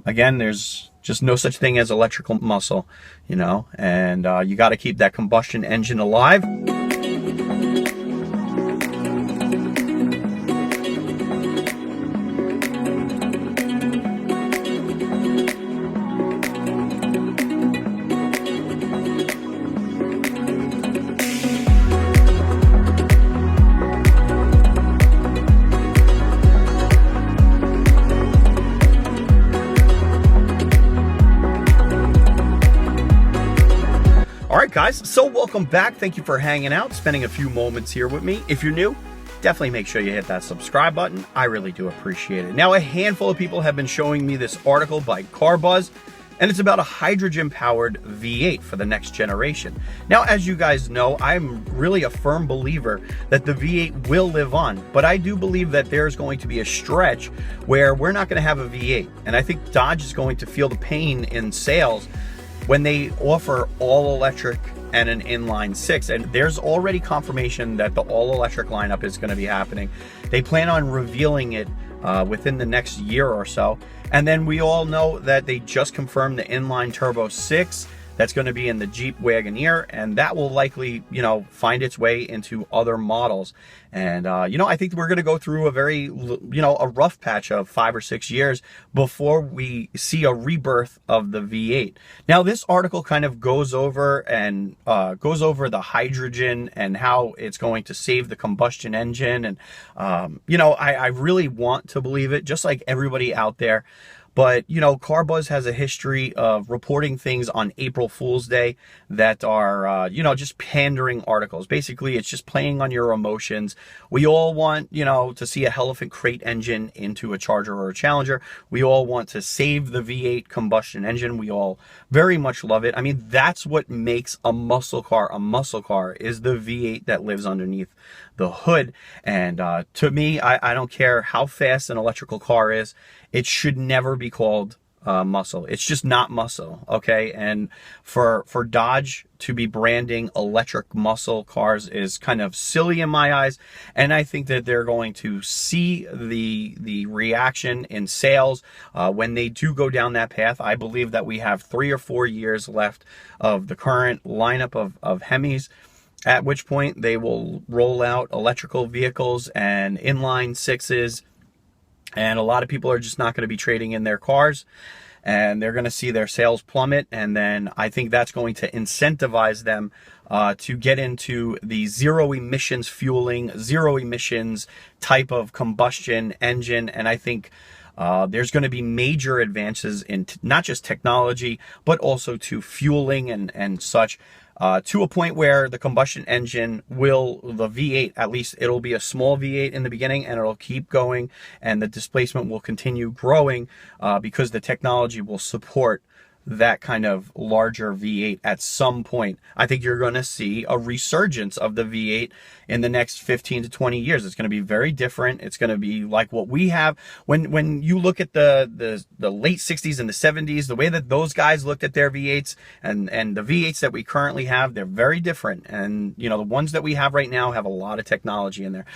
again, there's just no such thing as electrical muscle, you know, and you got to keep that combustion engine alive. All right, guys, so welcome back. Thank you for hanging out, spending a few moments here with me. If you're new, definitely make sure you hit that subscribe button. I really do appreciate it. Now, a handful of people have been showing me this article by Carbuzz, and it's about a hydrogen-powered V8 for the next generation. Now, as you guys know, I'm really a firm believer that the V8 will live on, but I do believe that there's going to be a stretch where we're not going to have a V8, and I think Dodge is going to feel the pain in sales when they offer all electric and an inline six. And there's already confirmation that the all electric lineup is going to be happening. They plan on revealing it within the next year or so. And then we all know that they just confirmed the inline turbo 6 that's going to be in the Jeep Wagoneer, and that will likely, you know, find its way into other models. And, you know, I think we're going to go through a very, you know, a rough patch of 5 or 6 years before we see a rebirth of the V8. Now, this article kind of goes over the hydrogen and how it's going to save the combustion engine. And, you know, I really want to believe it, just like everybody out there. But, you know, Carbuzz has a history of reporting things on April Fool's Day that are, you know, just pandering articles. Basically, it's just playing on your emotions. We all want, you know, to see a Elephant crate engine into a Charger or a Challenger. We all want to save the V8 combustion engine. We all very much love it. I mean, that's what makes a muscle car a muscle car, is the V8 that lives underneath the hood. And to me, I don't care how fast an electrical car is. It should never be called muscle. It's just not muscle, okay? And for Dodge to be branding electric muscle cars is kind of silly in my eyes. And I think that they're going to see the reaction in sales when they do go down that path. I believe that we have 3 or 4 years left of the current lineup of Hemis, at which point they will roll out electrical vehicles and inline sixes. And a lot of people are just not going to be trading in their cars, and they're going to see their sales plummet. And then I think that's going to incentivize them to get into the zero emissions fueling, zero emissions type of combustion engine. And I think there's going to be major advances in not just technology, but also to fueling and such. To a point where the combustion engine the V8, at least it'll be a small V8 in the beginning, and it'll keep going, and the displacement will continue growing because the technology will support that kind of larger V8 at some point. I think you're going to see a resurgence of the V8 in the next 15 to 20 years. It's going to be very different. It's going to be like what we have. When you look at the late 60s and the 70s, the way that those guys looked at their V8s and the V8s that we currently have, they're very different. And, you know, the ones that we have right now have a lot of technology in there.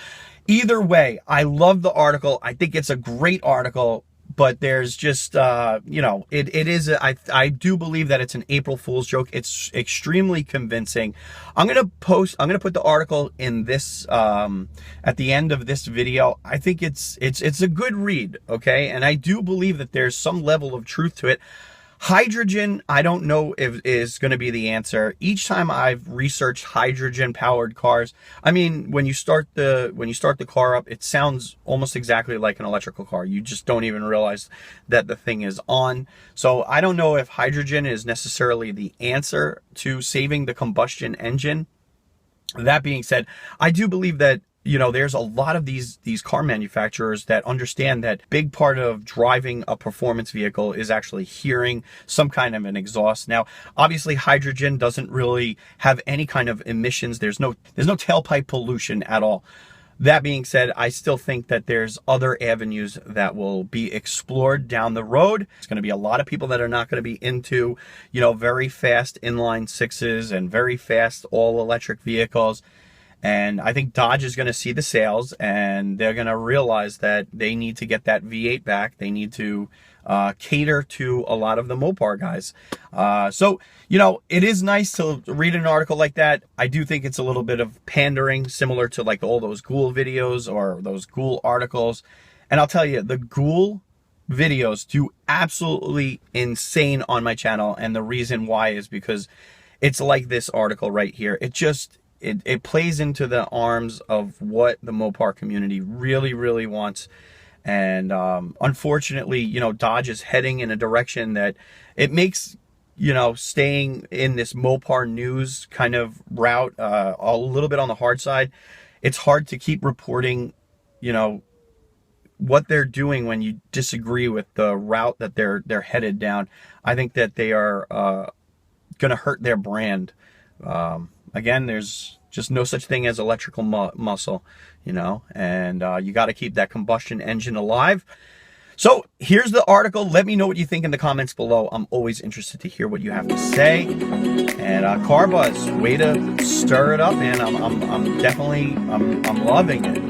Either way, I love the article. I think it's a great article. But there's just, you know, I do believe that it's an April Fool's joke. It's extremely convincing. I'm going to put the article in this, at the end of this video. I think it's a good read, okay? And I do believe that there's some level of truth to it. Hydrogen, I don't know if is going to be the answer. Each time I've researched hydrogen powered cars, I mean, when you start the car up, it sounds almost exactly like an electrical car. You just don't even realize that the thing is on. So I don't know if hydrogen is necessarily the answer to saving the combustion engine. That being said, I do believe that, you know, there's a lot of these car manufacturers that understand that big part of driving a performance vehicle is actually hearing some kind of an exhaust. Now, obviously, hydrogen doesn't really have any kind of emissions. There's no tailpipe pollution at all. That being said, I still think that there's other avenues that will be explored down the road. It's going to be a lot of people that are not going to be into, you know, very fast inline sixes and very fast all electric vehicles. And I think Dodge is going to see the sales, and they're going to realize that they need to get that V8 back. They need to cater to a lot of the Mopar guys. So, you know, it is nice to read an article like that. I do think it's a little bit of pandering, similar to like all those Ghoul videos or those Ghoul articles. And I'll tell you, the Ghoul videos do absolutely insane on my channel. And the reason why is because it's like this article right here. It plays into the arms of what the Mopar community really, really wants. And unfortunately, you know, Dodge is heading in a direction that it makes, you know, staying in this Mopar news kind of route a little bit on the hard side. It's hard to keep reporting, you know, what they're doing when you disagree with the route that they're headed down. I think that they are going to hurt their brand. Again, there's just no such thing as electrical muscle, you know, and you got to keep that combustion engine alive. So here's the article. Let me know what you think in the comments below. I'm always interested to hear what you have to say. And Carbuzz, way to stir it up, man. I'm definitely loving it.